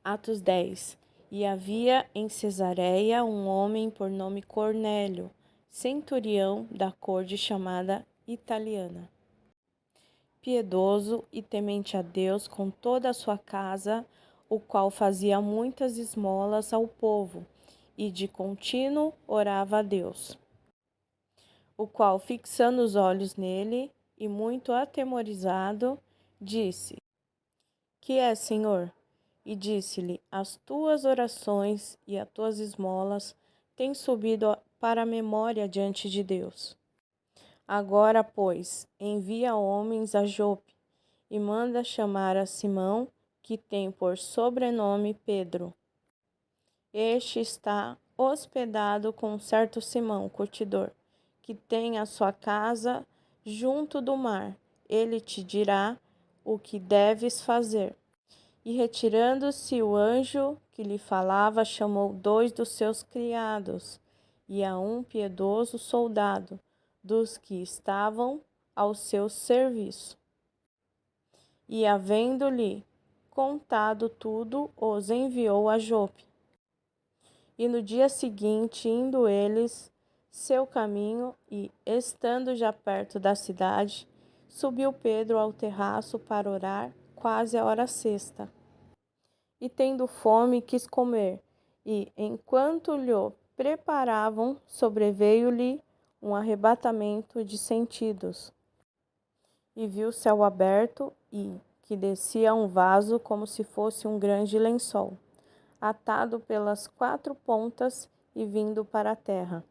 Atos 10. E havia em Cesareia um homem por nome Cornélio, centurião da corte chamada Italiana, piedoso e temente a Deus com toda a sua casa, o qual fazia muitas esmolas ao povo, e de contínuo orava a Deus. O qual, fixando os olhos nele, e muito atemorizado, disse: Que é, Senhor? E disse-lhe: As tuas orações e as tuas esmolas têm subido para a memória diante de Deus. Agora, pois, envia homens a Jope e manda chamar a Simão, que tem por sobrenome Pedro. Este está hospedado com um certo Simão, curtidor, que tem a sua casa junto do mar. Ele te dirá o que deves fazer. E retirando-se o anjo que lhe falava, chamou 2 dos seus criados e a um piedoso soldado dos que estavam ao seu serviço. E, havendo-lhe contado tudo, os enviou a Jope. E no dia seguinte, indo eles seu caminho e, estando já perto da cidade, subiu Pedro ao terraço para orar, quase a hora sexta. E tendo fome, quis comer, e, enquanto lhe preparavam, sobreveio-lhe um arrebatamento de sentidos, e viu o céu aberto, e que descia um vaso como se fosse um grande lençol, atado pelas 4 pontas e vindo para a terra,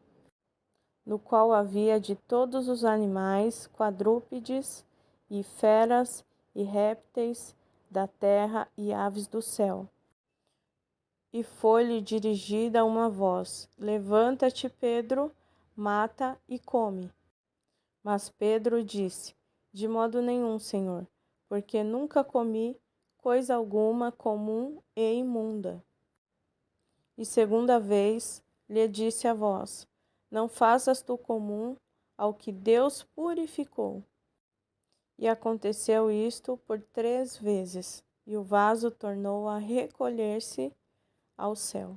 no qual havia de todos os animais, quadrúpedes e feras e répteis da terra e aves do céu. E foi-lhe dirigida uma voz: Levanta-te, Pedro, mata e come. Mas Pedro disse: De modo nenhum, Senhor, porque nunca comi coisa alguma comum e imunda. E segunda vez lhe disse a voz: Não faças tu comum ao que Deus purificou. E aconteceu isto por 3 vezes, e o vaso tornou a recolher-se ao céu.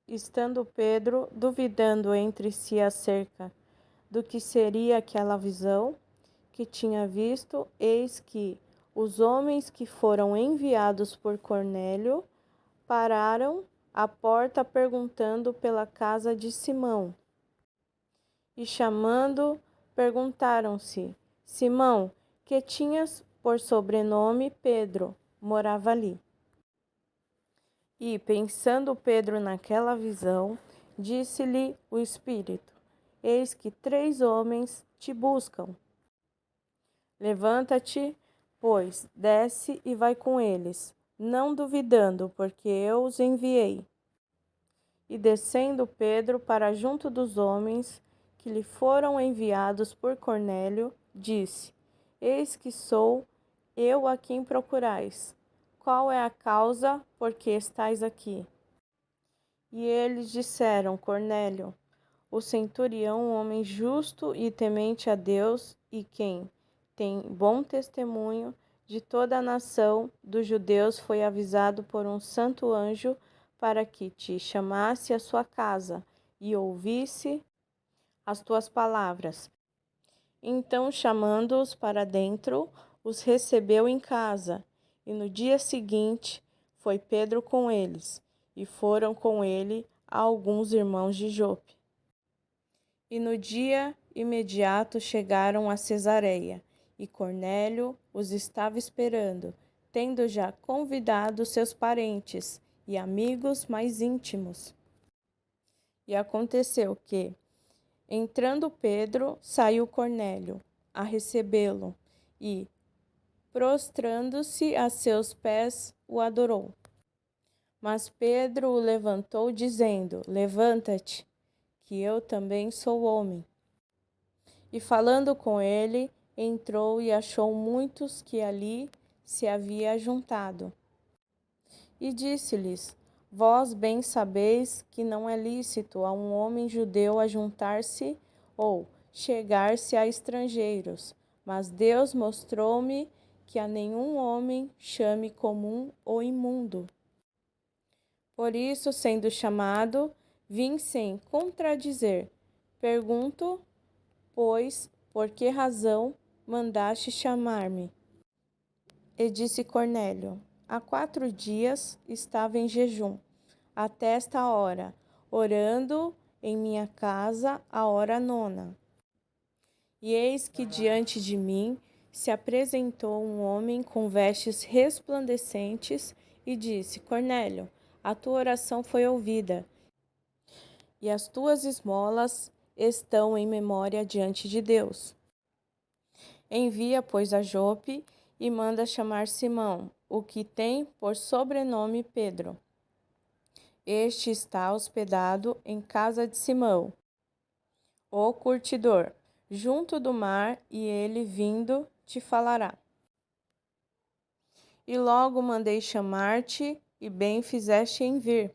Estando Pedro duvidando entre si acerca do que seria aquela visão que tinha visto, eis que os homens que foram enviados por Cornélio pararam à porta perguntando pela casa de Simão. E chamando, perguntaram-se: Simão, que tinhas por sobrenome Pedro, morava ali. E, pensando Pedro naquela visão, disse-lhe o Espírito: Eis que 3 homens te buscam. Levanta-te, pois, desce e vai com eles, não duvidando, porque eu os enviei. E descendo Pedro para junto dos homens que lhe foram enviados por Cornélio, disse: Eis que sou eu a quem procurais. Qual é a causa por que estais aqui? E eles disseram: Cornélio, o centurião, um homem justo e temente a Deus, e quem tem bom testemunho de toda a nação dos judeus, foi avisado por um santo anjo para que te chamasse à sua casa e ouvisse as tuas palavras. Então, chamando-os para dentro, os recebeu em casa, e no dia seguinte foi Pedro com eles, e foram com ele alguns irmãos de Jope. E no dia imediato chegaram a Cesareia, e Cornélio os estava esperando, tendo já convidado seus parentes e amigos mais íntimos. E aconteceu que, entrando Pedro, saiu Cornélio a recebê-lo e, prostrando-se a seus pés, o adorou. Mas Pedro o levantou, dizendo: Levanta-te, que eu também sou homem. E falando com ele, entrou e achou muitos que ali se havia juntado. E disse-lhes: Vós bem sabeis que não é lícito a um homem judeu ajuntar-se ou chegar-se a estrangeiros, mas Deus mostrou-me que a nenhum homem chame comum ou imundo. Por isso, sendo chamado, vim sem contradizer. Pergunto, pois, por que razão mandaste chamar-me? E disse Cornélio: há 4 dias estava em jejum, até esta hora, orando em minha casa a hora 9. E eis que diante de mim se apresentou um homem com vestes resplandecentes e disse: Cornélio, a tua oração foi ouvida, e as tuas esmolas estão em memória diante de Deus. Envia, pois, a Jope e manda chamar Simão, o que tem por sobrenome Pedro. Este está hospedado em casa de Simão, o curtidor, junto do mar, e ele vindo te falará. E logo mandei chamar-te, e bem fizeste em vir.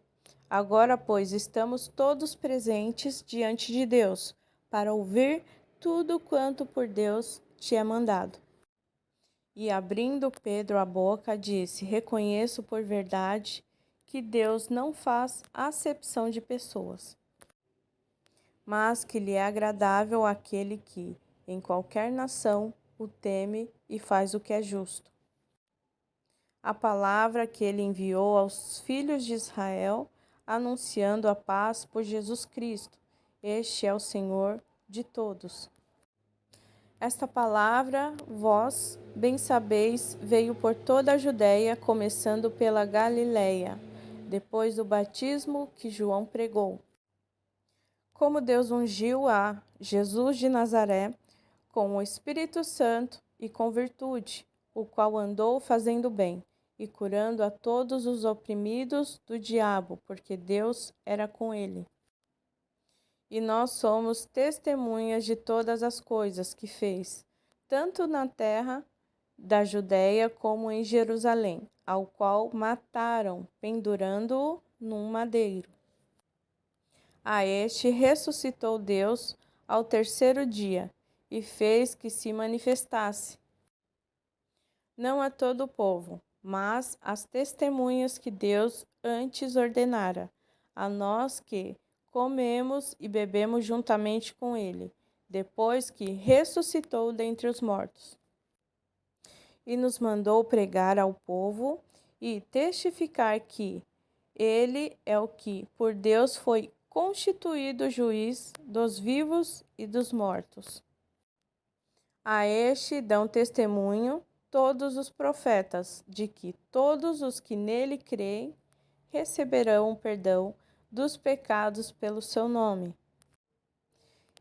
Agora, pois, estamos todos presentes diante de Deus, para ouvir tudo quanto por Deus te é mandado. E abrindo Pedro a boca, disse: reconheço por verdade que Deus não faz acepção de pessoas, mas que lhe é agradável aquele que, em qualquer nação, o teme e faz o que é justo. A palavra que ele enviou aos filhos de Israel, anunciando a paz por Jesus Cristo. Este é o Senhor de todos. Esta palavra, vós bem sabeis, veio por toda a Judéia, começando pela Galiléia, depois do batismo que João pregou. Como Deus ungiu a Jesus de Nazaré com o Espírito Santo e com virtude, o qual andou fazendo bem e curando a todos os oprimidos do diabo, porque Deus era com ele. E nós somos testemunhas de todas as coisas que fez, tanto na terra da Judéia como em Jerusalém, ao qual mataram, pendurando-o num madeiro. A este ressuscitou Deus ao 3º dia e fez que se manifestasse, não a todo o povo, mas às testemunhas que Deus antes ordenara, a nós que comemos e bebemos juntamente com ele, depois que ressuscitou dentre os mortos. E nos mandou pregar ao povo e testificar que ele é o que por Deus foi constituído juiz dos vivos e dos mortos. A este dão testemunho todos os profetas, de que todos os que nele creem receberão o perdão dos pecados pelo seu nome.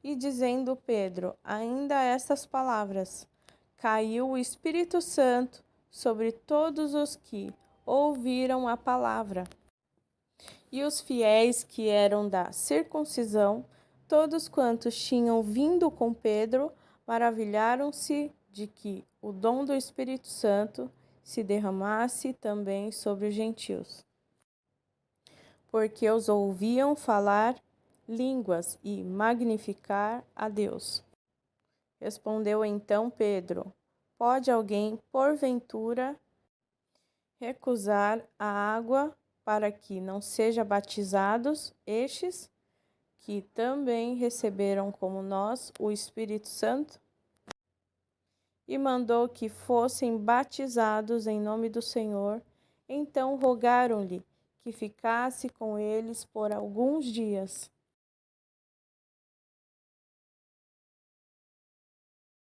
E dizendo Pedro ainda estas palavras, caiu o Espírito Santo sobre todos os que ouviram a palavra. E os fiéis que eram da circuncisão, todos quantos tinham vindo com Pedro, maravilharam-se de que o dom do Espírito Santo se derramasse também sobre os gentios, porque os ouviam falar línguas e magnificar a Deus. Respondeu então Pedro: pode alguém, porventura, recusar a água para que não sejam batizados estes, que também receberam como nós o Espírito Santo? E mandou que fossem batizados em nome do Senhor. Então rogaram-lhe que ficasse com eles por alguns dias.